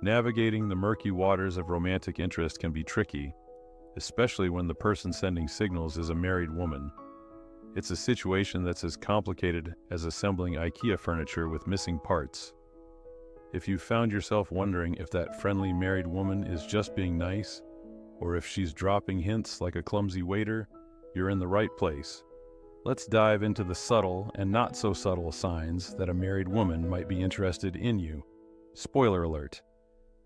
Navigating the murky waters of romantic interest can be tricky, especially when the person sending signals is a married woman. It's a situation that's as complicated as assembling IKEA furniture with missing parts. If you found yourself wondering if that friendly married woman is just being nice, or if she's dropping hints like a clumsy waiter, you're in the right place. Let's dive into the subtle and not so subtle signs that a married woman might be interested in you. Spoiler alert.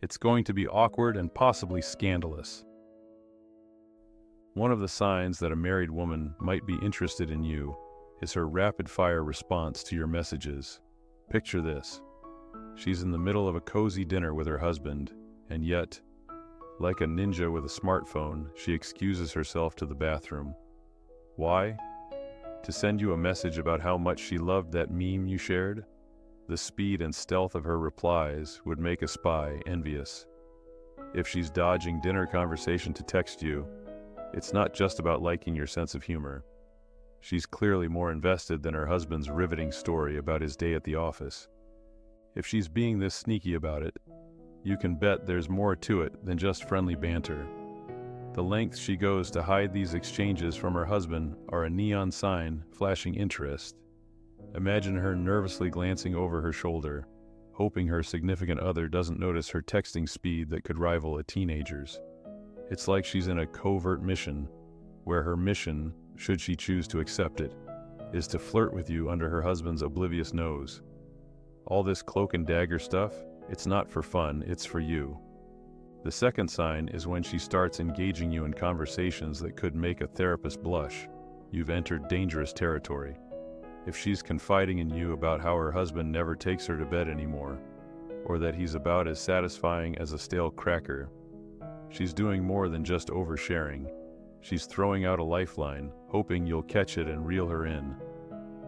It's going to be awkward and possibly scandalous. One of the signs that a married woman might be interested in you is her rapid-fire response to your messages. Picture this. She's in the middle of a cozy dinner with her husband, and yet, like a ninja with a smartphone, she excuses herself to the bathroom. Why? To send you a message about how much she loved that meme you shared? The speed and stealth of her replies would make a spy envious. If she's dodging dinner conversation to text you, it's not just about liking your sense of humor. She's clearly more invested than her husband's riveting story about his day at the office. If she's being this sneaky about it, you can bet there's more to it than just friendly banter. The lengths she goes to hide these exchanges from her husband are a neon sign flashing interest. Imagine her nervously glancing over her shoulder, hoping her significant other doesn't notice her texting speed that could rival a teenager's. It's like she's in a covert mission, where her mission, should she choose to accept it, is to flirt with you under her husband's oblivious nose. All this cloak and dagger stuff, it's not for fun, it's for you. The second sign is when she starts engaging you in conversations that could make a therapist blush. You've entered dangerous territory. If she's confiding in you about how her husband never takes her to bed anymore, or that he's about as satisfying as a stale cracker, she's doing more than just oversharing. She's throwing out a lifeline, hoping you'll catch it and reel her in.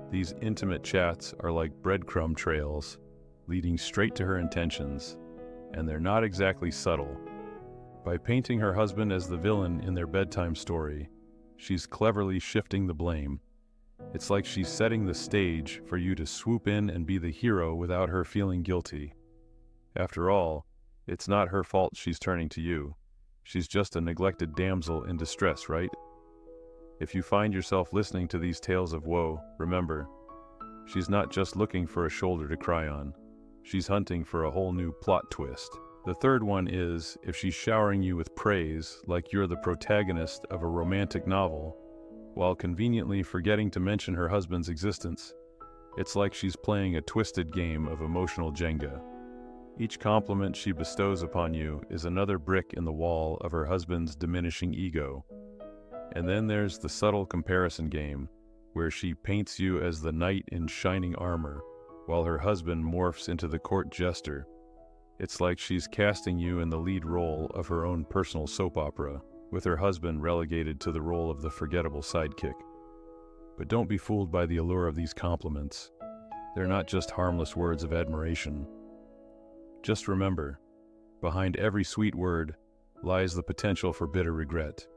These intimate chats are like breadcrumb trails, leading straight to her intentions, and they're not exactly subtle. By painting her husband as the villain in their bedtime story, she's cleverly shifting the blame. It's like she's setting the stage for you to swoop in and be the hero without her feeling guilty. After all, it's not her fault she's turning to you. She's just a neglected damsel in distress, right? If you find yourself listening to these tales of woe, remember, she's not just looking for a shoulder to cry on. She's hunting for a whole new plot twist. The third one is if she's showering you with praise like you're the protagonist of a romantic novel, while conveniently forgetting to mention her husband's existence. It's like she's playing a twisted game of emotional Jenga. Each compliment she bestows upon you is another brick in the wall of her husband's diminishing ego. And then there's the subtle comparison game, where she paints you as the knight in shining armor, while her husband morphs into the court jester. It's like she's casting you in the lead role of her own personal soap opera, with her husband relegated to the role of the forgettable sidekick. But don't be fooled by the allure of these compliments. They're not just harmless words of admiration. Just remember, behind every sweet word lies the potential for bitter regret.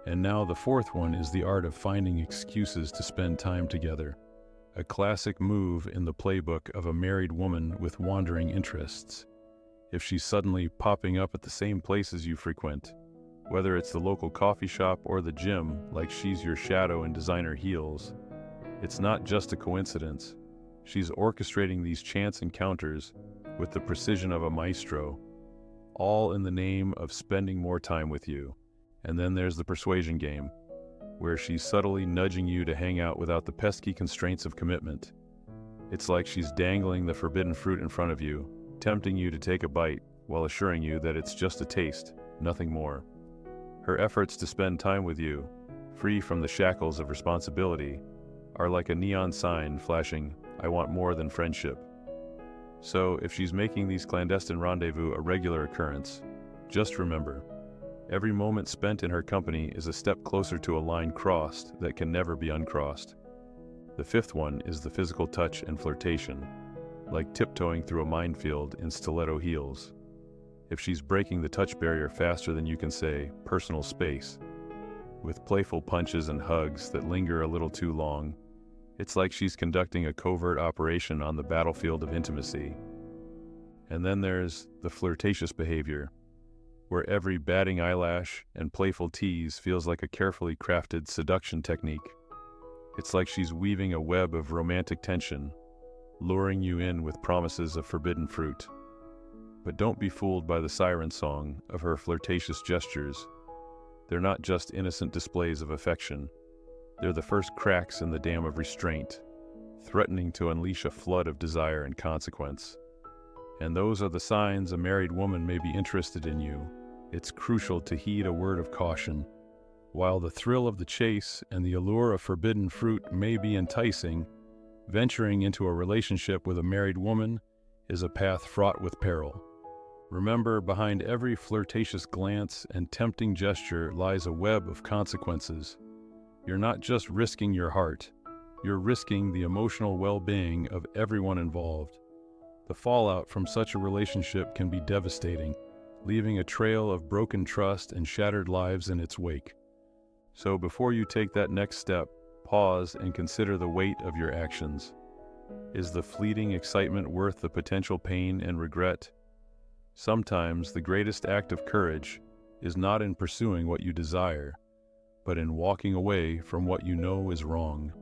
And now the fourth one is the art of finding excuses to spend time together. A classic move in the playbook of a married woman with wandering interests. If she's suddenly popping up at the same places you frequent, whether it's the local coffee shop or the gym, like she's your shadow in designer heels, it's not just a coincidence. She's orchestrating these chance encounters with the precision of a maestro, all in the name of spending more time with you. And then there's the persuasion game, where she's subtly nudging you to hang out without the pesky constraints of commitment. It's like she's dangling the forbidden fruit in front of you, tempting you to take a bite while assuring you that it's just a taste, nothing more. Her efforts to spend time with you, free from the shackles of responsibility, are like a neon sign flashing, "I want more than friendship." So, if she's making these clandestine rendezvous a regular occurrence, just remember, every moment spent in her company is a step closer to a line crossed that can never be uncrossed. The fifth one is the physical touch and flirtation, like tiptoeing through a minefield in stiletto heels. If she's breaking the touch barrier faster than you can say, personal space, with playful punches and hugs that linger a little too long, it's like she's conducting a covert operation on the battlefield of intimacy. And then there's the flirtatious behavior, where every batting eyelash and playful tease feels like a carefully crafted seduction technique. It's like she's weaving a web of romantic tension, luring you in with promises of forbidden fruit. But don't be fooled by the siren song of her flirtatious gestures. They're not just innocent displays of affection. They're the first cracks in the dam of restraint, threatening to unleash a flood of desire and consequence. And those are the signs a married woman may be interested in you. It's crucial to heed a word of caution. While the thrill of the chase and the allure of forbidden fruit may be enticing, venturing into a relationship with a married woman is a path fraught with peril. Remember, behind every flirtatious glance and tempting gesture lies a web of consequences. You're not just risking your heart, you're risking the emotional well-being of everyone involved. The fallout from such a relationship can be devastating, leaving a trail of broken trust and shattered lives in its wake. So before you take that next step, pause and consider the weight of your actions. Is the fleeting excitement worth the potential pain and regret? Sometimes the greatest act of courage is not in pursuing what you desire, but in walking away from what you know is wrong.